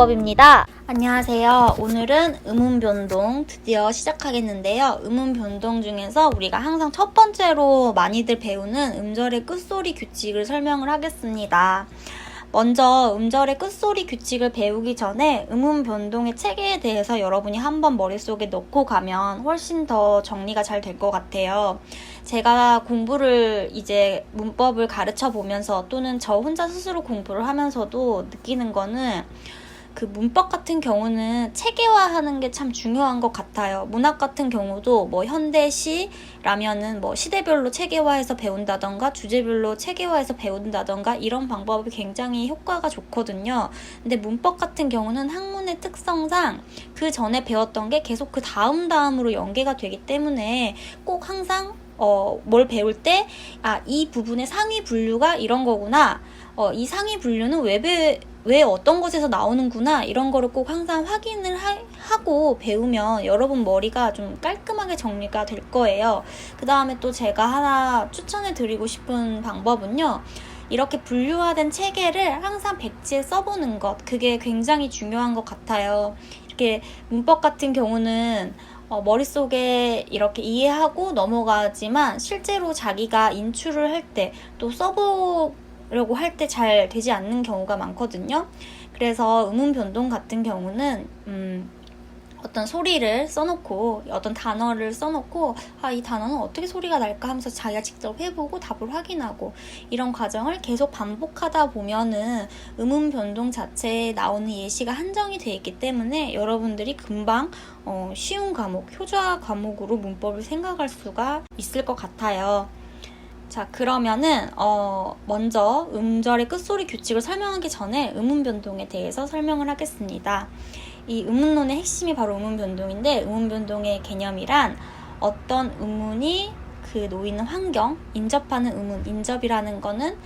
문법입니다. 안녕하세요. 오늘은 음운 변동 드디어 시작하겠는데요. 음운 변동 중에서 우리가 항상 첫 번째로 많이들 배우는 음절의 끝소리 규칙을 설명을 하겠습니다. 먼저 음절의 끝소리 규칙을 배우기 전에 음운 변동의 체계에 대해서 여러분이 한번 머릿속에 넣고 가면 훨씬 더 정리가 잘 될 것 같아요. 제가 공부를 이제 문법을 가르쳐 보면서 또는 저 혼자 스스로 공부를 하면서도 느끼는 거는 그 문법 같은 경우는 체계화하는 게 참 중요한 것 같아요. 문학 같은 경우도 뭐 현대시라면은 뭐 시대별로 체계화해서 배운다던가 주제별로 체계화해서 배운다던가 이런 방법이 굉장히 효과가 좋거든요. 근데 문법 같은 경우는 학문의 특성상 그 전에 배웠던 게 계속 그 다음으로 연계가 되기 때문에 꼭 항상 뭘 배울 때 이 부분의 상위 분류가 이런 거구나. 이 상위 분류는 왜 어떤 곳에서 나오는구나 이런 거를 꼭 항상 확인을 하고 배우면 여러분 머리가 좀 깔끔하게 정리가 될 거예요. 그 다음에 또 제가 하나 추천해 드리고 싶은 방법은요. 이렇게 분류화된 체계를 항상 백지에 써보는 것, 그게 굉장히 중요한 것 같아요. 이렇게 문법 같은 경우는 머릿속에 이렇게 이해하고 넘어가지만 실제로 자기가 인출을 할 때 또 써보려고 할 때 잘 되지 않는 경우가 많거든요. 그래서 음운 변동 같은 경우는 어떤 소리를 써놓고 어떤 단어를 써놓고 이 단어는 어떻게 소리가 날까 하면서 자기가 직접 해보고 답을 확인하고 이런 과정을 계속 반복하다 보면은 음운 변동 자체에 나오는 예시가 한정이 돼 있기 때문에 여러분들이 금방 쉬운 과목, 효자 과목으로 문법을 생각할 수가 있을 것 같아요. 자, 그러면은 먼저 음절의 끝소리 규칙을 설명하기 전에 음운 변동에 대해서 설명을 하겠습니다. 이 음운론의 핵심이 바로 음운 변동인데 음운 변동의 개념이란 어떤 음운이 그 놓이는 환경, 인접하는 음운, 인접이라는 거는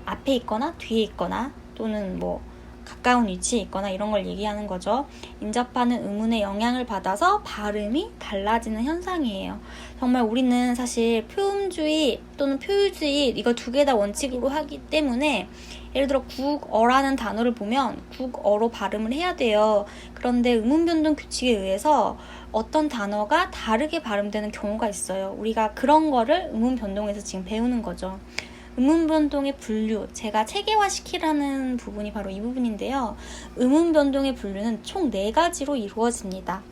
앞에 있거나 뒤에 있거나 또는 뭐 가까운 위치에 있거나 이런 걸 얘기하는 거죠. 인접하는 음운의 영향을 받아서 발음이 달라지는 현상이에요. 정말 우리는 사실 표음주의 또는 표유주의 이거 두 개 다 원칙으로 하기 때문에 예를 들어 국어라는 단어를 보면 국어로 발음을 해야 돼요. 그런데 음운 변동 규칙에 의해서 어떤 단어가 다르게 발음되는 경우가 있어요. 우리가 그런 거를 음운 변동에서 지금 배우는 거죠. 음운 변동의 분류, 제가 체계화시키라는 부분이 바로 이 부분인데요. 음운 변동의 분류는 총 4가지로 이루어집니다.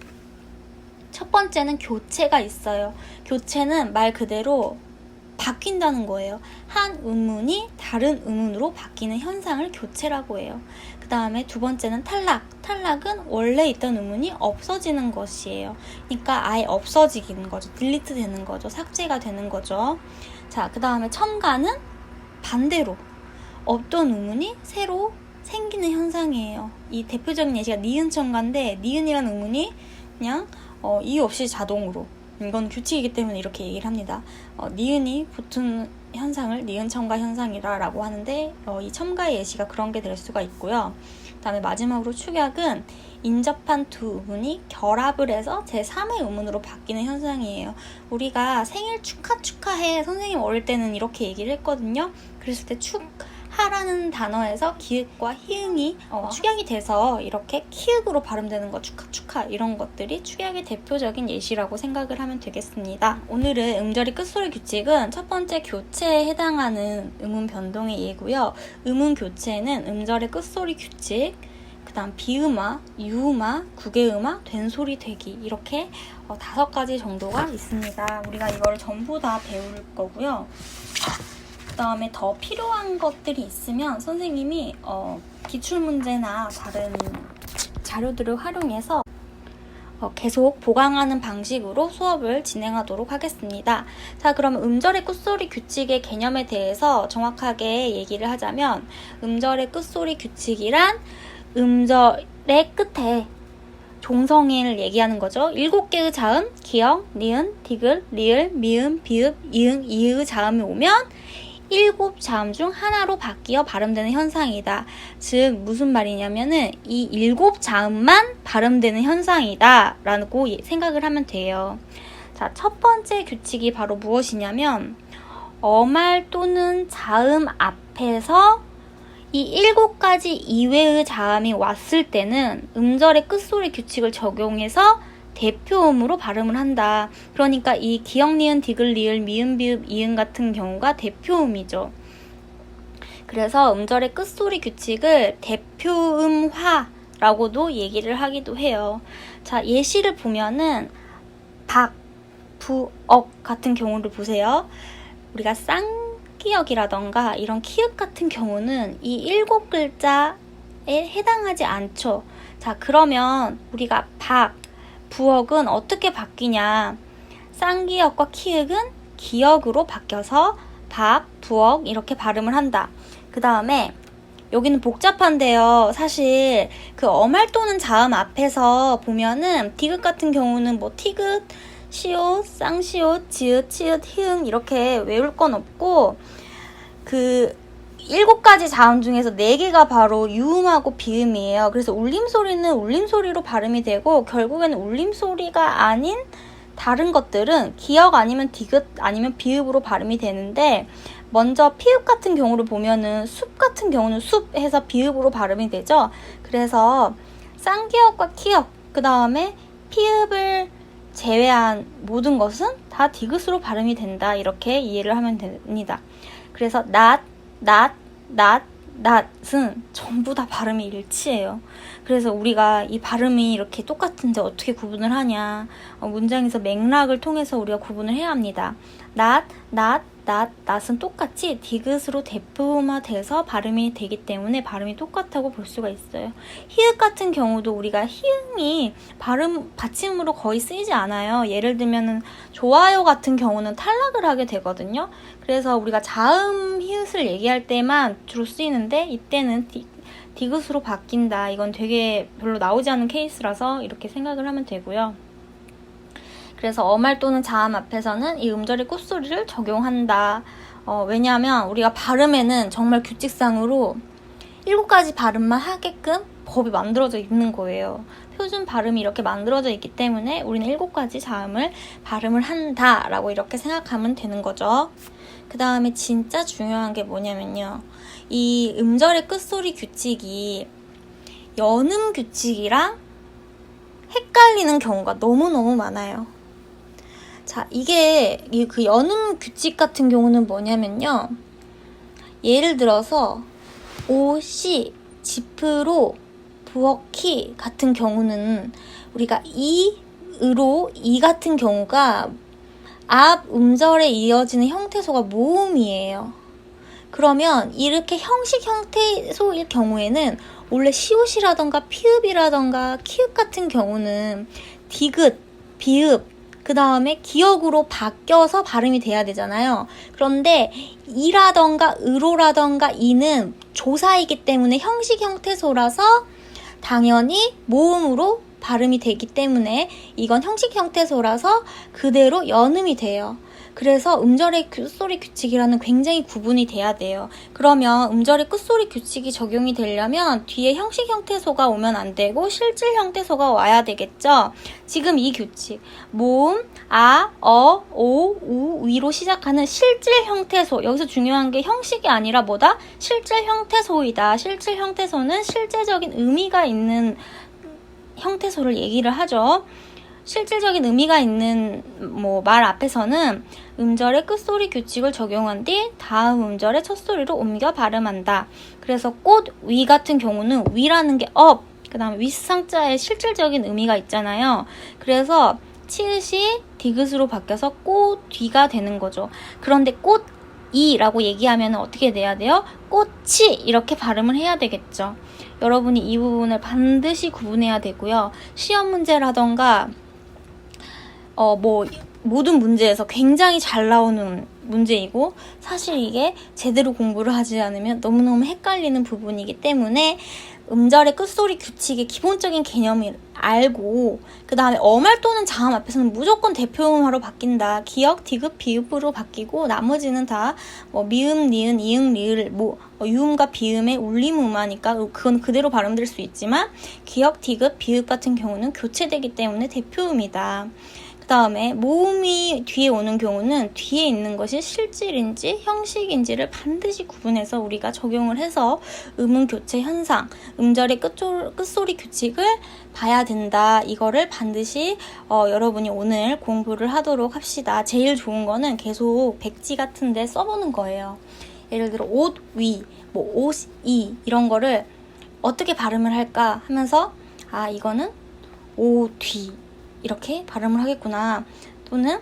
첫 번째는 교체가 있어요. 교체는 말 그대로 바뀐다는 거예요. 한 음운이 다른 음운으로 바뀌는 현상을 교체라고 해요. 그 다음에 두 번째는 탈락. 탈락은 원래 있던 음운이 없어지는 것이에요. 그러니까 아예 없어지는 거죠. 딜리트 되는 거죠. 삭제가 되는 거죠. 자, 그 다음에 첨가는 반대로 없던 음운이 새로 생기는 현상이에요. 이 대표적인 예시가 니은 첨가인데 니은이라는 음운이 그냥 이유 없이 자동으로, 이건 규칙이기 때문에 이렇게 얘기를 합니다. 니은이 붙은 현상을 니은 첨가 현상이라고 하는데 이 첨가의 예시가 그런 게 될 수가 있고요. 그 다음에 마지막으로 축약은 인접한 두 음운이 결합을 해서 제3의 음운으로 바뀌는 현상이에요. 우리가 생일 축하해 선생님 어릴 때는 이렇게 얘기를 했거든요. 그랬을 때 축하라는 단어에서 기읍과 희응이 축약이 돼서 이렇게 키읔으로 발음되는 거 축하 이런 것들이 축약의 대표적인 예시라고 생각을 하면 되겠습니다. 오늘은 음절의 끝소리 규칙은 첫 번째 교체에 해당하는 음운 변동의 예고요. 음운 교체는 음절의 끝소리 규칙, 그 다음 비음화, 유음화, 국외음화, 된소리 되기 이렇게 5가지 정도가 있습니다. 우리가 이거를 전부 다 배울 거고요. 그 다음에 더 필요한 것들이 있으면 선생님이 기출문제나 다른 자료들을 활용해서 계속 보강하는 방식으로 수업을 진행하도록 하겠습니다. 자, 그럼 음절의 끝소리 규칙의 개념에 대해서 정확하게 얘기를 하자면 음절의 끝소리 규칙이란 음절의 끝에 종성인을 얘기하는 거죠. 7개의 자음, 기역, 니은, 디귿, 리을, 미음, 비읍, 이응, 이의 자음이 오면 7자음 중 하나로 바뀌어 발음되는 현상이다. 즉 무슨 말이냐면은 이 7자음만 발음되는 현상이다 라고 생각을 하면 돼요. 자, 첫 번째 규칙이 바로 무엇이냐면 어말 또는 자음 앞에서 이 7가지 이외의 자음이 왔을 때는 음절의 끝소리 규칙을 적용해서 대표음으로 발음을 한다. 그러니까 이 기역, 니은, 디귿, 리을, 미음, 비읍, 이응 같은 경우가 대표음이죠. 그래서 음절의 끝소리 규칙을 대표음화라고도 얘기를 하기도 해요. 자, 예시를 보면은 박, 부, 억 같은 경우를 보세요. 우리가 쌍기역이라던가 이런 키읔 같은 경우는 이 7글자에 해당하지 않죠. 자, 그러면 우리가 박, 부억은 어떻게 바뀌냐? 쌍기역과 키읔은 기역으로 바뀌어서 박, 부억 이렇게 발음을 한다. 그 다음에 여기는 복잡한데요. 사실 그 어말 또는 자음 앞에서 보면은 디귿 같은 경우는 뭐 티귿, 시옷, 쌍시옷, 지읒, 치읓, 히읗 이렇게 외울 건 없고 그 7가지 자음 중에서 4개가 바로 유음하고 비음이에요. 그래서 울림소리는 울림소리로 발음이 되고 결국에는 울림소리가 아닌 다른 것들은 기역 아니면 디귿 아니면 비읍으로 발음이 되는데 먼저 피읍 같은 경우를 보면은 숲 같은 경우는 숲 해서 비읍으로 발음이 되죠. 그래서 쌍기역과 키역 그 다음에 피읍을 제외한 모든 것은 다 디귿으로 발음이 된다. 이렇게 이해를 하면 됩니다. 그래서 낫은 전부 다 발음이 일치해요. 그래서 우리가 이 발음이 이렇게 똑같은데 어떻게 구분을 하냐. 문장에서 맥락을 통해서 우리가 구분을 해야 합니다. 낫은 똑같이 디귿으로 대표음화돼서 발음이 되기 때문에 발음이 똑같다고 볼 수가 있어요. 히읗 같은 경우도 우리가 히읗이 발음 받침으로 거의 쓰이지 않아요. 예를 들면은 좋아요 같은 경우는 탈락을 하게 되거든요. 그래서 우리가 자음 히읗을 얘기할 때만 주로 쓰이는데 이때는 디귿으로 바뀐다. 이건 되게 별로 나오지 않은 케이스라서 이렇게 생각을 하면 되고요. 그래서 어말 또는 자음 앞에서는 이 음절의 꽃소리를 적용한다. 왜냐하면 우리가 발음에는 정말 규칙상으로 7가지 발음만 하게끔 법이 만들어져 있는 거예요. 표준 발음이 이렇게 만들어져 있기 때문에 우리는 7가지 자음을 발음을 한다라고 이렇게 생각하면 되는 거죠. 그 다음에 진짜 중요한 게 뭐냐면요. 이 음절의 끝소리 규칙이 연음 규칙이랑 헷갈리는 경우가 너무너무 많아요. 자, 이게 그 연음 규칙 같은 경우는 뭐냐면요. 예를 들어서 오시, 지프로, 부엌키 같은 경우는 우리가 이으로 이 같은 경우가 앞 음절에 이어지는 형태소가 모음이에요. 그러면 이렇게 형식 형태소일 경우에는 원래 시옷이라던가 피읍이라던가 키읔 같은 경우는 디귿, 비읍, 그 다음에 기역으로 바뀌어서 발음이 돼야 되잖아요. 그런데 이라던가 으로라던가 이는 조사이기 때문에 형식 형태소라서 당연히 모음으로 발음이 되기 때문에 이건 형식 형태소라서 그대로 연음이 돼요. 그래서 음절의 끝소리 규칙이라는 굉장히 구분이 돼야 돼요. 그러면 음절의 끝소리 규칙이 적용이 되려면 뒤에 형식 형태소가 오면 안 되고 실질 형태소가 와야 되겠죠. 지금 이 규칙 모음 아, 어, 오, 우, 위로 시작하는 실질 형태소. 여기서 중요한 게 형식이 아니라 뭐다? 실질 형태소이다. 실질 형태소는 실제적인 의미가 있는 형태소를 얘기를 하죠. 실질적인 의미가 있는 말 앞에서는 음절의 끝소리 규칙을 적용한 뒤 다음 음절의 첫 소리로 옮겨 발음한다. 그래서 꽃, 위 같은 경우는 위라는 게 업, 그 다음에 윗상자의 실질적인 의미가 있잖아요. 그래서 치읓이 디귿으로 바뀌어서 꽃, 뒤가 되는 거죠. 그런데 꽃, 이라고 얘기하면 어떻게 돼야 돼요? 꽃이 이렇게 발음을 해야 되겠죠. 여러분이 이 부분을 반드시 구분해야 되고요. 시험 문제라던가 모든 문제에서 굉장히 잘 나오는 문제이고 사실 이게 제대로 공부를 하지 않으면 너무너무 헷갈리는 부분이기 때문에 음절의 끝소리 규칙의 기본적인 개념을 알고 그 다음에 어말 또는 자음 앞에서는 무조건 대표음화로 바뀐다. 기역, 디귿, 비읍으로 바뀌고 나머지는 다 미음, 니은, 이응, 리을 유음과 비음의 울림음화니까 그건 그대로 발음될 수 있지만 기역, 디귿, 비읍 같은 경우는 교체되기 때문에 대표음이다. 그 그 다음에 모음이 뒤에 오는 경우는 뒤에 있는 것이 실질인지 형식인지를 반드시 구분해서 우리가 적용을 해서 음운 교체 현상, 음절의 끝소리 규칙을 봐야 된다. 이거를 반드시 여러분이 오늘 공부를 하도록 합시다. 제일 좋은 거는 계속 백지 같은 데 써보는 거예요. 예를 들어 옷 위, 뭐 옷 이 이런 거를 어떻게 발음을 할까 하면서 이거는 옷 뒤 이렇게 발음을 하겠구나. 또는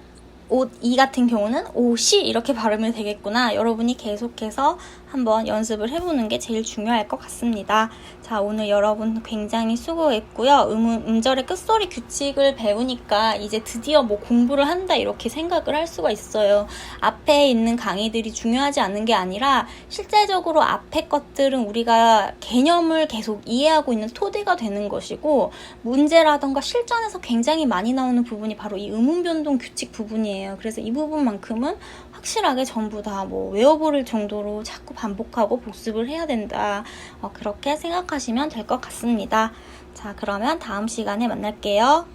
옷 이 같은 경우는 옷이 이렇게 발음이 되겠구나. 여러분이 계속해서 한번 연습을 해보는 게 제일 중요할 것 같습니다. 자, 오늘 여러분 굉장히 수고했고요. 음절의 끝소리 규칙을 배우니까 이제 드디어 뭐 공부를 한다 이렇게 생각을 할 수가 있어요. 앞에 있는 강의들이 중요하지 않은 게 아니라 실제적으로 앞에 것들은 우리가 개념을 계속 이해하고 있는 토대가 되는 것이고, 문제라던가 실전에서 굉장히 많이 나오는 부분이 바로 이 음운변동 규칙 부분이에요. 그래서 이 부분만큼은 확실하게 전부 다 뭐 외워버릴 정도로 자꾸 반복하고 복습을 해야 된다. 그렇게 생각하시면 될 것 같습니다. 자, 그러면 다음 시간에 만날게요.